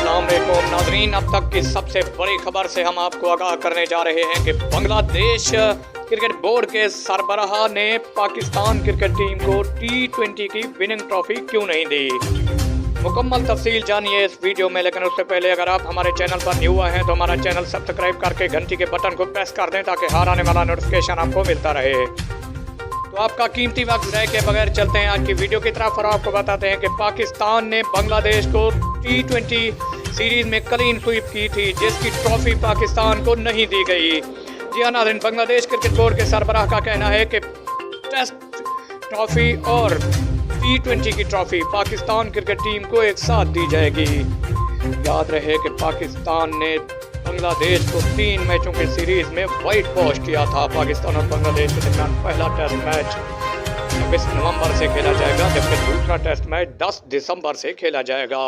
अस्सलाम वालेकुम नाज़रीन, अब तक की सबसे बड़ी खबर से हम आपको आगाह करने जा रहे हैं कि बांग्लादेश क्रिकेट बोर्ड के सरबराह ने पाकिस्तान क्रिकेट टीम को T20 की विनिंग ट्रॉफी क्यों नहीं दी। मुकम्मल तफसील जानिए इस वीडियो में, लेकिन उससे पहले अगर आप हमारे चैनल पर न्यू आए हैं तो हमारा चैनल सब्सक्राइब करके घंटी के बटन को प्रेस कर दें ताकि हर आने वाला नोटिफिकेशन आपको मिलता रहे। तो आपका कीमती वक्त ज़ाय के बगैर चलते हैं आज की वीडियो की तरफ और आपको बताते हैं कि पाकिस्तान ने बांग्लादेश को T20 सीरीज में क्लीन स्वीप की थी, जिसकी ट्रॉफी पाकिस्तान को नहीं दी गई। जी हाँ नाज़रीन, बांग्लादेश क्रिकेट बोर्ड के सरबराह का कहना है कि टेस्ट ट्रॉफी और T20 की ट्रॉफी पाकिस्तान क्रिकेट टीम को एक साथ दी जाएगी। याद रहे कि पाकिस्तान ने बांग्लादेश को 3 मैचों की सीरीज में व्हाइट वॉश किया था। पाकिस्तान और बांग्लादेश के दरमियान पहला टेस्ट मैच 26 नवंबर से खेला जाएगा, जबकि दूसरा टेस्ट मैच 10 दिसंबर से खेला जाएगा।